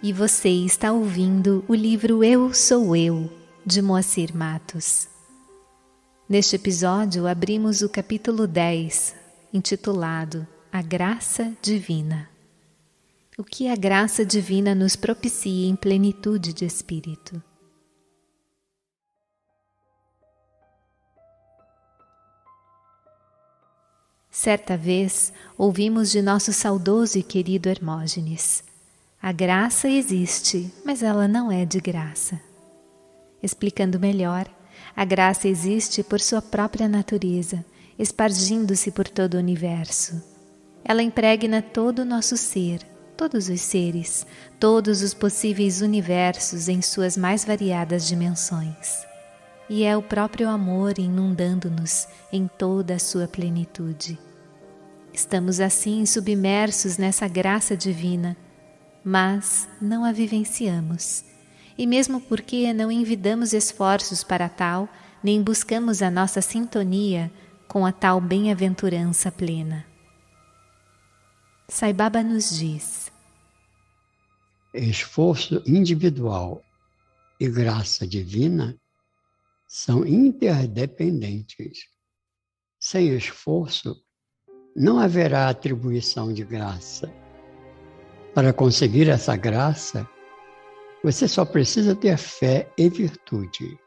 E você está ouvindo o livro Eu Sou Eu, de Moacir Matos. Neste episódio, abrimos o capítulo 10, intitulado A Graça Divina. O que a graça divina nos propicia em plenitude de espírito. Certa vez, ouvimos de nosso saudoso e querido Hermógenes: a graça existe, mas ela não é de graça. Explicando melhor, a graça existe por sua própria natureza, espargindo-se por todo o universo. Ela impregna todo o nosso ser, todos os seres, todos os possíveis universos em suas mais variadas dimensões. E é o próprio amor inundando-nos em toda a sua plenitude. Estamos assim submersos nessa graça divina, mas não a vivenciamos. E mesmo porque não envidamos esforços para tal, nem buscamos a nossa sintonia com a tal bem-aventurança plena. Sai Baba nos diz: esforço individual e graça divina são interdependentes. Sem esforço, não haverá atribuição de graça. Para conseguir essa graça, você só precisa ter fé e virtude.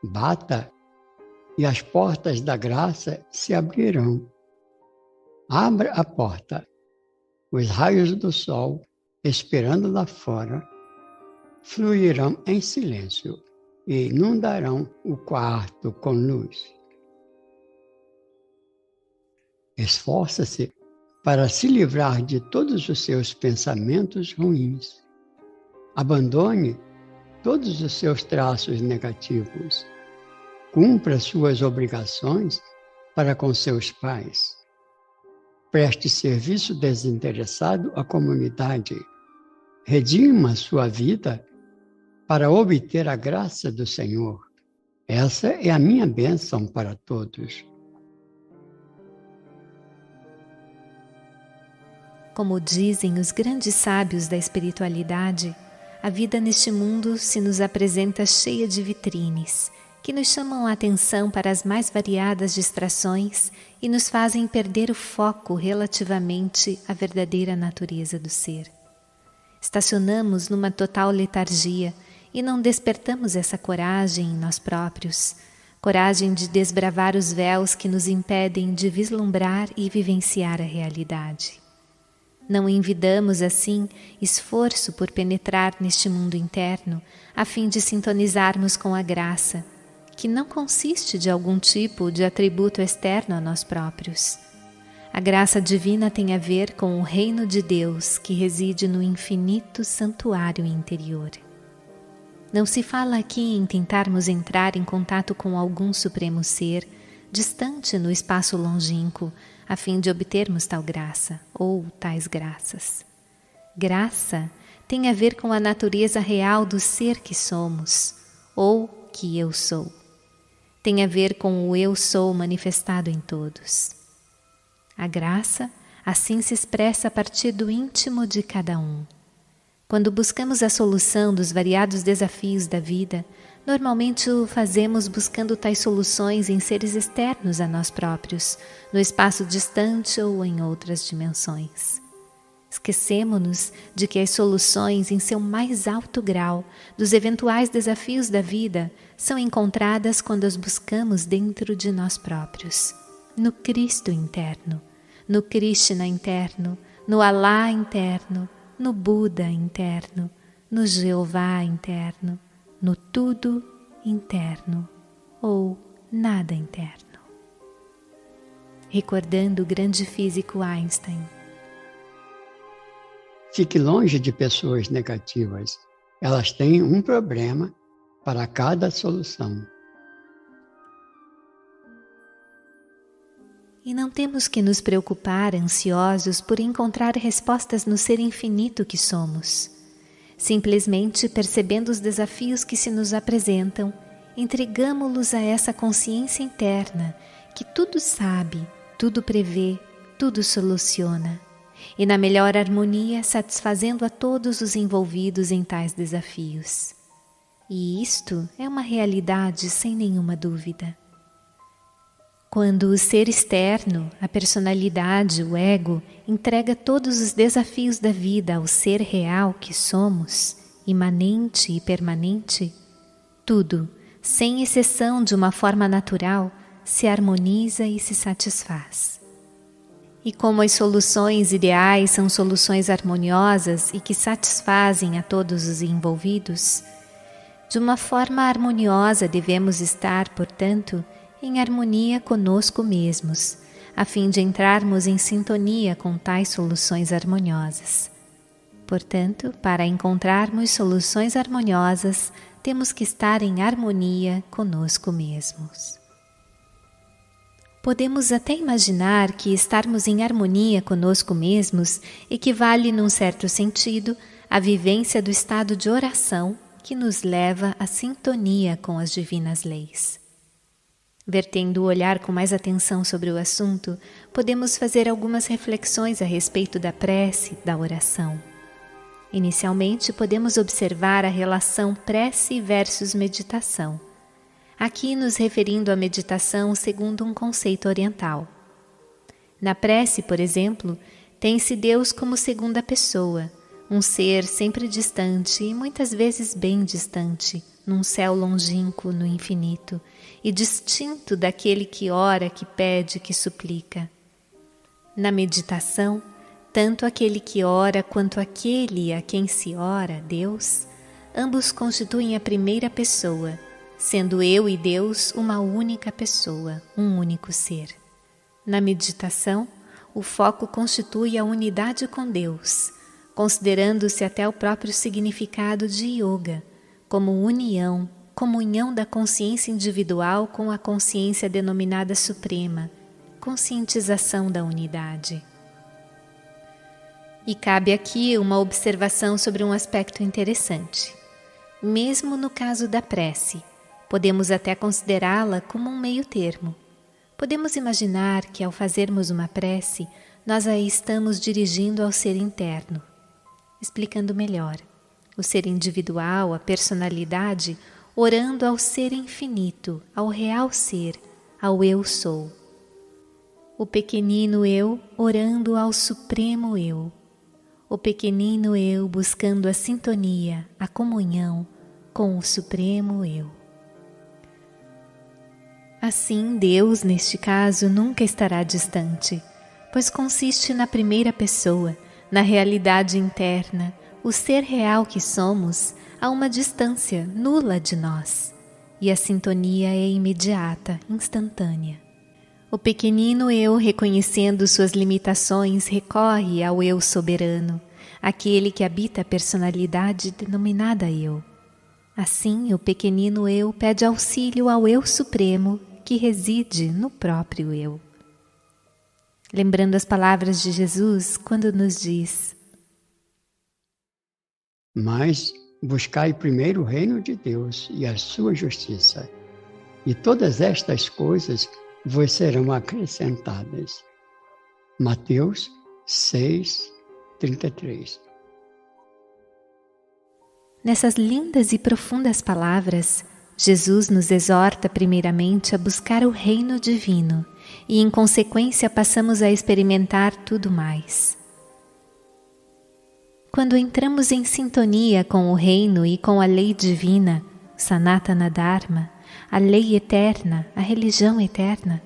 Bata e as portas da graça se abrirão. Abra a porta. Os raios do sol, esperando lá fora, fluirão em silêncio e inundarão o quarto com luz. Esforça-se para se livrar de todos os seus pensamentos ruins. Abandone todos os seus traços negativos. Cumpra suas obrigações para com seus pais. Preste serviço desinteressado à comunidade. Redima sua vida para obter a graça do Senhor. Essa é a minha bênção para todos. Como dizem os grandes sábios da espiritualidade, a vida neste mundo se nos apresenta cheia de vitrines, que nos chamam a atenção para as mais variadas distrações e nos fazem perder o foco relativamente à verdadeira natureza do ser. Estacionamos numa total letargia e não despertamos essa coragem em nós próprios, coragem de desbravar os véus que nos impedem de vislumbrar e vivenciar a realidade. Não envidamos, assim, esforço por penetrar neste mundo interno, a fim de sintonizarmos com a graça, que não consiste de algum tipo de atributo externo a nós próprios. A graça divina tem a ver com o reino de Deus que reside no infinito santuário interior. Não se fala aqui em tentarmos entrar em contato com algum supremo ser, distante no espaço longínquo, a fim de obtermos tal graça, ou tais graças. Graça tem a ver com a natureza real do ser que somos, ou que eu sou. Tem a ver com o eu sou manifestado em todos. A graça assim se expressa a partir do íntimo de cada um. Quando buscamos a solução dos variados desafios da vida, normalmente o fazemos buscando tais soluções em seres externos a nós próprios, no espaço distante ou em outras dimensões. Esquecemo-nos de que as soluções em seu mais alto grau dos eventuais desafios da vida são encontradas quando as buscamos dentro de nós próprios, no Cristo interno, no Krishna interno, no Alá interno, no Buda interno, no Jeová interno, no tudo interno ou nada interno. Recordando o grande físico Einstein: fique longe de pessoas negativas. Elas têm um problema para cada solução. E não temos que nos preocupar ansiosos por encontrar respostas no ser infinito que somos. Simplesmente percebendo os desafios que se nos apresentam, entregamo-los a essa consciência interna que tudo sabe, tudo prevê, tudo soluciona. e na melhor harmonia satisfazendo a todos os envolvidos em tais desafios. E isto é uma realidade sem nenhuma dúvida. Quando o ser externo, a personalidade, o ego, entrega todos os desafios da vida ao ser real que somos, imanente e permanente, tudo, sem exceção de uma forma natural, se harmoniza e se satisfaz. E como as soluções ideais são soluções harmoniosas e que satisfazem a todos os envolvidos, de uma forma harmoniosa devemos estar, portanto, em harmonia conosco mesmos, a fim de entrarmos em sintonia com tais soluções harmoniosas. Portanto, para encontrarmos soluções harmoniosas, temos que estar em harmonia conosco mesmos. Podemos até imaginar que estarmos em harmonia conosco mesmos equivale, num certo sentido, à vivência do estado de oração que nos leva à sintonia com as divinas leis. Vertendo o olhar com mais atenção sobre o assunto, podemos fazer algumas reflexões a respeito da prece, da oração. Inicialmente, podemos observar a relação prece versus meditação. Aqui nos referindo à meditação segundo um conceito oriental. Na prece, por exemplo, tem-se Deus como segunda pessoa, um ser sempre distante e muitas vezes bem distante, num céu longínquo no infinito, e distinto daquele que ora, que pede, que suplica. Na meditação, tanto aquele que ora quanto aquele a quem se ora, Deus, ambos constituem a primeira pessoa, sendo eu e Deus uma única pessoa, um único ser. Na meditação, o foco constitui a unidade com Deus, considerando-se até o próprio significado de yoga, como união, comunhão da consciência individual com a consciência denominada suprema, conscientização da unidade. E cabe aqui uma observação sobre um aspecto interessante. Mesmo no caso da prece, podemos até considerá-la como um meio termo. Podemos imaginar que ao fazermos uma prece, nós a estamos dirigindo ao ser interno. Explicando melhor, o ser individual, a personalidade, orando ao ser infinito, ao real ser, ao eu sou. O pequenino eu orando ao supremo eu. O pequenino eu buscando a sintonia, a comunhão com o supremo eu. Assim, Deus, neste caso, nunca estará distante, pois consiste na primeira pessoa, na realidade interna, o ser real que somos, a uma distância nula de nós, e a sintonia é imediata, instantânea. O pequenino eu, reconhecendo suas limitações, recorre ao eu soberano, aquele que habita a personalidade denominada eu. Assim, o pequenino eu pede auxílio ao eu supremo, que reside no próprio eu. Lembrando as palavras de Jesus quando nos diz: Mas buscai primeiro o reino de Deus e a sua justiça, e todas estas coisas vos serão acrescentadas. Mateus 6:33. Nessas lindas e profundas palavras, Jesus nos exorta primeiramente a buscar o reino divino e, em consequência, passamos a experimentar tudo mais. Quando entramos em sintonia com o reino e com a lei divina, Sanatana Dharma, a lei eterna, a religião eterna,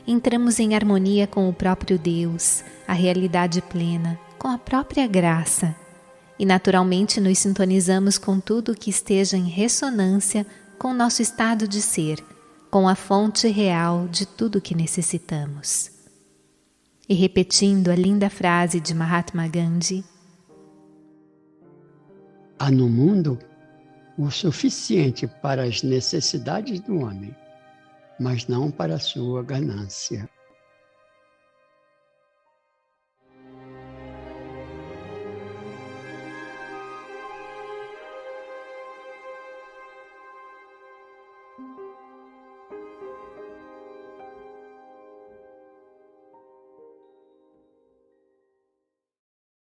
entramos em harmonia com o próprio Deus, a realidade plena, com a própria graça, e naturalmente nos sintonizamos com tudo que esteja em ressonância com nosso estado de ser, com a fonte real de tudo que necessitamos. E repetindo a linda frase de Mahatma Gandhi: há no mundo o suficiente para as necessidades do homem, mas não para a sua ganância.